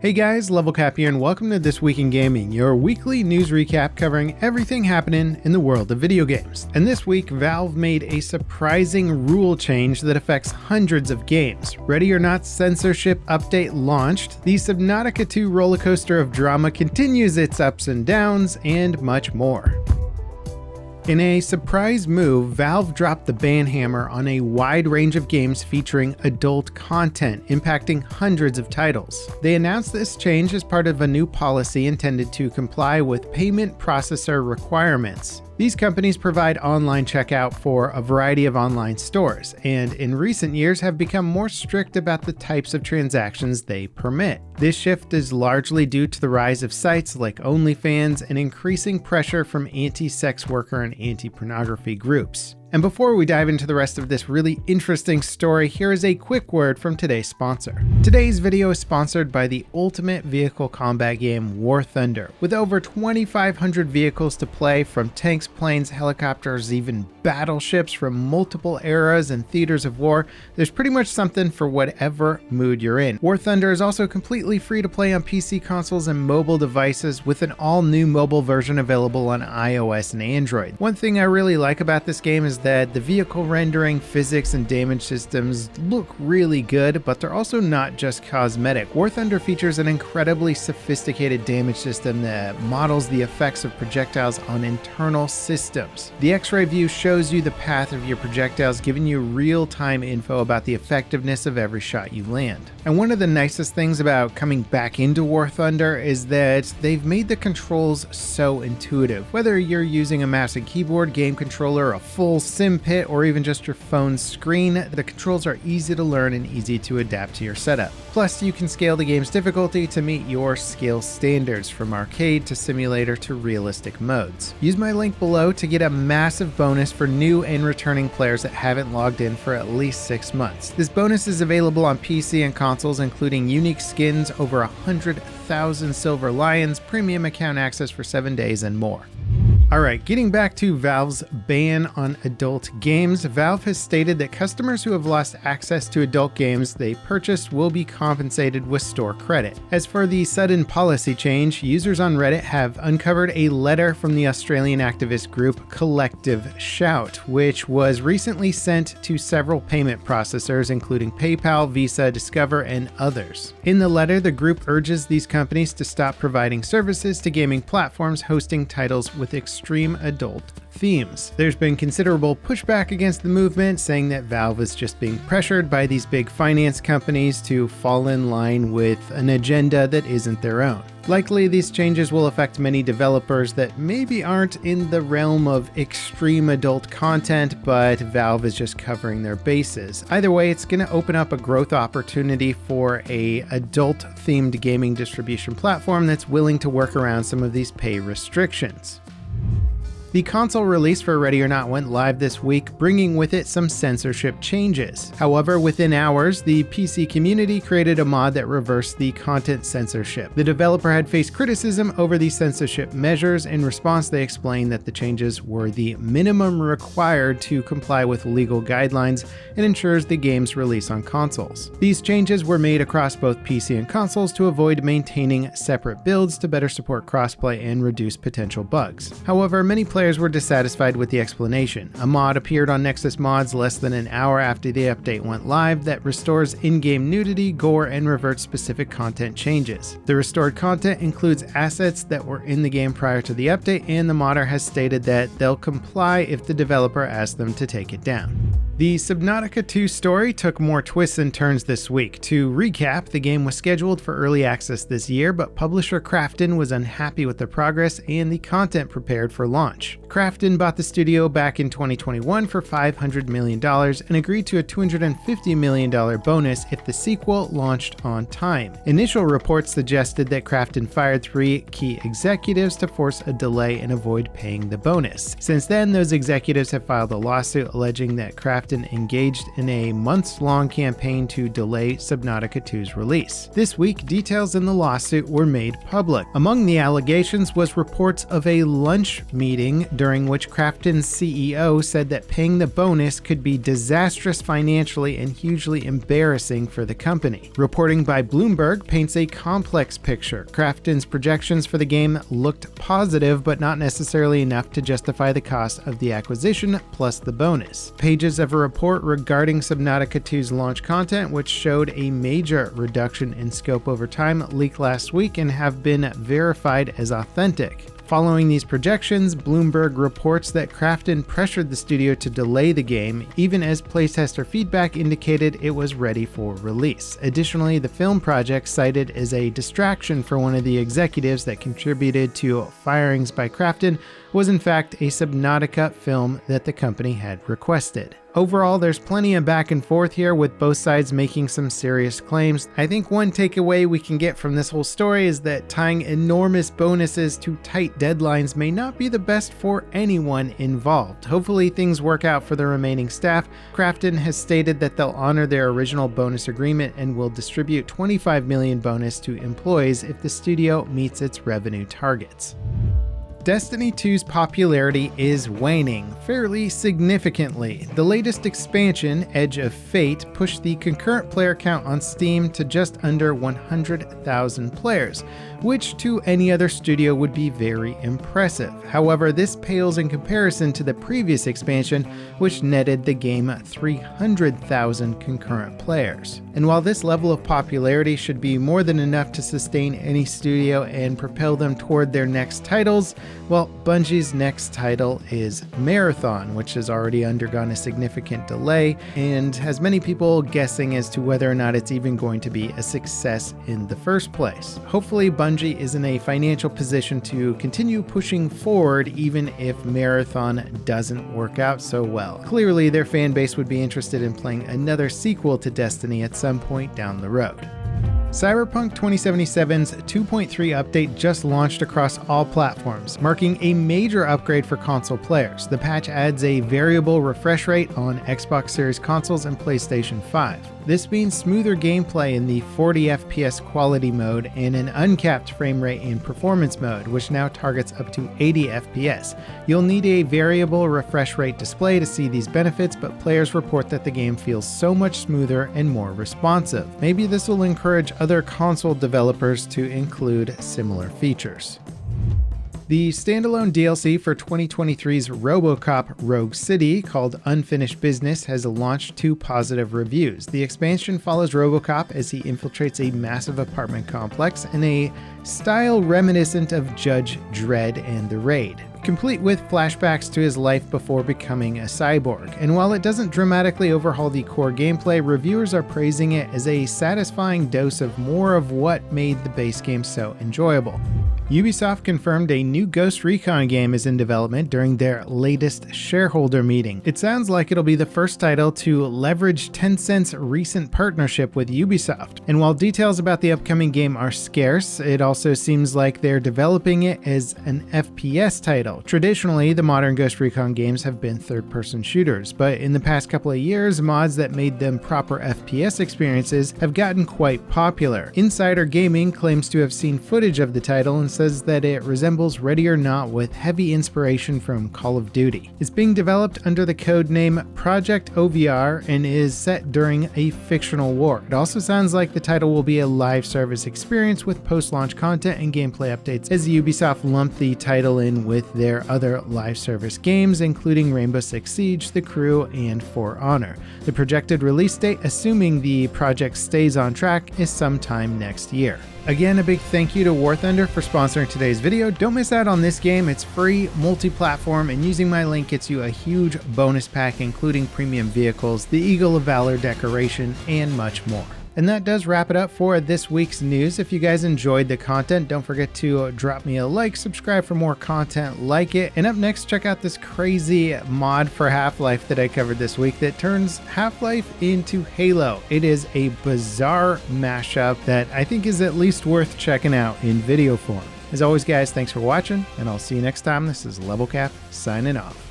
Hey guys, Levelcap here and welcome to This Week in Gaming, your weekly news recap covering everything happening in the world of video games. And this week, Valve made a surprising rule change that affects hundreds of games. Ready or Not censorship update launched, the Subnautica 2 roller coaster of drama continues its ups and downs, and much more. In a surprise move, Valve dropped the ban hammer on a wide range of games featuring adult content, impacting hundreds of titles. They announced this change as part of a new policy intended to comply with payment processor requirements. These companies provide online checkout for a variety of online stores, and in recent years have become more strict about the types of transactions they permit. This shift is largely due to the rise of sites like OnlyFans and increasing pressure from anti-sex worker and anti-pornography groups. And before we dive into the rest of this really interesting story, here is a quick word from today's sponsor. Today's video is sponsored by the ultimate vehicle combat game War Thunder. With over 2,500 vehicles to play, from tanks, planes, helicopters, even battleships from multiple eras and theaters of war, there's pretty much something for whatever mood you're in. War Thunder is also completely free to play on PC consoles and mobile devices, with an all-new mobile version available on iOS and Android. One thing I really like about this game is that the vehicle rendering, physics, and damage systems look really good, but they're also not just cosmetic. War Thunder features an incredibly sophisticated damage system that models the effects of projectiles on internal systems. The X-ray view shows you the path of your projectiles, giving you real-time info about the effectiveness of every shot you land. And one of the nicest things about coming back into War Thunder is that they've made the controls so intuitive. Whether you're using a mouse and keyboard, game controller, a full sim pit, or even just your phone's screen, the controls are easy to learn and easy to adapt to your setup. Plus, you can scale the game's difficulty to meet your skill standards, from arcade to simulator to realistic modes. Use my link below to get a massive bonus for new and returning players that haven't logged in for at least 6 months. This bonus is available on PC and consoles, including unique skins, over 100,000 silver lions, premium account access for 7 days, and more. Alright, getting back to Valve's ban on adult games, Valve has stated that customers who have lost access to adult games they purchased will be compensated with store credit. As for the sudden policy change, users on Reddit have uncovered a letter from the Australian activist group Collective Shout, which was recently sent to several payment processors, including PayPal, Visa, Discover, and others. In the letter, the group urges these companies to stop providing services to gaming platforms hosting titles with extreme adult themes. There's been considerable pushback against the movement, saying that Valve is just being pressured by these big finance companies to fall in line with an agenda that isn't their own. Likely, these changes will affect many developers that maybe aren't in the realm of extreme adult content, but Valve is just covering their bases. Either way, it's going to open up a growth opportunity for a adult-themed gaming distribution platform that's willing to work around some of these pay restrictions. The console release for Ready or Not went live this week, bringing with it some censorship changes. However, within hours, the PC community created a mod that reversed the content censorship. The developer had faced criticism over the censorship measures. In response, they explained that the changes were the minimum required to comply with legal guidelines and ensures the game's release on consoles. These changes were made across both PC and consoles to avoid maintaining separate builds to better support crossplay and reduce potential bugs. However, many players were dissatisfied with the explanation. A mod appeared on Nexus Mods less than an hour after the update went live that restores in-game nudity, gore, and reverts specific content changes. The restored content includes assets that were in the game prior to the update, and the modder has stated that they'll comply if the developer asks them to take it down. The Subnautica 2 story took more twists and turns this week. To recap, the game was scheduled for early access this year, but publisher Krafton was unhappy with the progress and the content prepared for launch. Krafton bought the studio back in 2021 for $500 million and agreed to a $250 million bonus if the sequel launched on time. Initial reports suggested that Krafton fired 3 key executives to force a delay and avoid paying the bonus. Since then, those executives have filed a lawsuit alleging that Krafton Krafton engaged in a months-long campaign to delay Subnautica 2's release. This week, details in the lawsuit were made public. Among the allegations was reports of a lunch meeting during which Krafton's CEO said that paying the bonus could be disastrous financially and hugely embarrassing for the company. Reporting by Bloomberg paints a complex picture. Krafton's projections for the game looked positive, but not necessarily enough to justify the cost of the acquisition plus the bonus. Pages of a report regarding Subnautica 2's launch content, which showed a major reduction in scope over time, leaked last week and have been verified as authentic. Following these projections, Bloomberg reports that Krafton pressured the studio to delay the game, even as playtester feedback indicated it was ready for release. Additionally, the film project, cited as a distraction for one of the executives that contributed to firings by Krafton, was in fact a Subnautica film that the company had requested. Overall, there's plenty of back and forth here, with both sides making some serious claims. I think one takeaway we can get from this whole story is that tying enormous bonuses to tight deadlines may not be the best for anyone involved. Hopefully things work out for the remaining staff. Krafton has stated that they'll honor their original bonus agreement and will distribute $25 million bonus to employees if the studio meets its revenue targets. Destiny 2's popularity is waning fairly significantly. The latest expansion, Edge of Fate, pushed the concurrent player count on Steam to just under 100,000 players, which to any other studio would be very impressive. However, this pales in comparison to the previous expansion, which netted the game 300,000 concurrent players. And while this level of popularity should be more than enough to sustain any studio and propel them toward their next titles, well, Bungie's next title is Marathon, which has already undergone a significant delay and has many people guessing as to whether or not it's even going to be a success in the first place. Hopefully, Bungie is in a financial position to continue pushing forward even if Marathon doesn't work out so well. Clearly, their fan base would be interested in playing another sequel to Destiny at some point down the road. Cyberpunk 2077's 2.3 update just launched across all platforms, marking a major upgrade for console players. The patch adds a variable refresh rate on Xbox Series consoles and PlayStation 5. This means smoother gameplay in the 40 FPS quality mode and an uncapped frame rate in performance mode, which now targets up to 80 FPS. You'll need a variable refresh rate display to see these benefits, but players report that the game feels so much smoother and more responsive. Maybe this will encourage other console developers to include similar features. The standalone DLC for 2023's Robocop Rogue City, called Unfinished Business, has launched to positive reviews. The expansion follows Robocop as he infiltrates a massive apartment complex in a style reminiscent of Judge Dredd and The Raid, complete with flashbacks to his life before becoming a cyborg. And while it doesn't dramatically overhaul the core gameplay, reviewers are praising it as a satisfying dose of more of what made the base game so enjoyable. Ubisoft confirmed a new Ghost Recon game is in development during their latest shareholder meeting. It sounds like it'll be the first title to leverage Tencent's recent partnership with Ubisoft. And while details about the upcoming game are scarce, it also seems like they're developing it as an FPS title. Traditionally, the modern Ghost Recon games have been third-person shooters, but in the past couple of years, mods that made them proper FPS experiences have gotten quite popular. Insider Gaming claims to have seen footage of the title and says that it resembles Ready or Not with heavy inspiration from Call of Duty. It's being developed under the codename Project OVR and is set during a fictional war. It also sounds like the title will be a live service experience with post-launch content and gameplay updates, as Ubisoft lumped the title in with their other live service games, including Rainbow Six Siege, The Crew, and For Honor. The projected release date, assuming the project stays on track, is sometime next year. Again, a big thank you to War Thunder for sponsoring today's video. Don't miss out on this game. It's free, multi-platform, and using my link gets you a huge bonus pack, including premium vehicles, the Eagle of Valor decoration, and much more. And that does wrap it up for this week's news. If you guys enjoyed the content, don't forget to drop me a like, subscribe for more content like it. And up next, check out this crazy mod for Half-Life that I covered this week that turns Half-Life into Halo. It is a bizarre mashup that I think is at least worth checking out in video form. As always, guys, thanks for watching, and I'll see you next time. This is Levelcap signing off.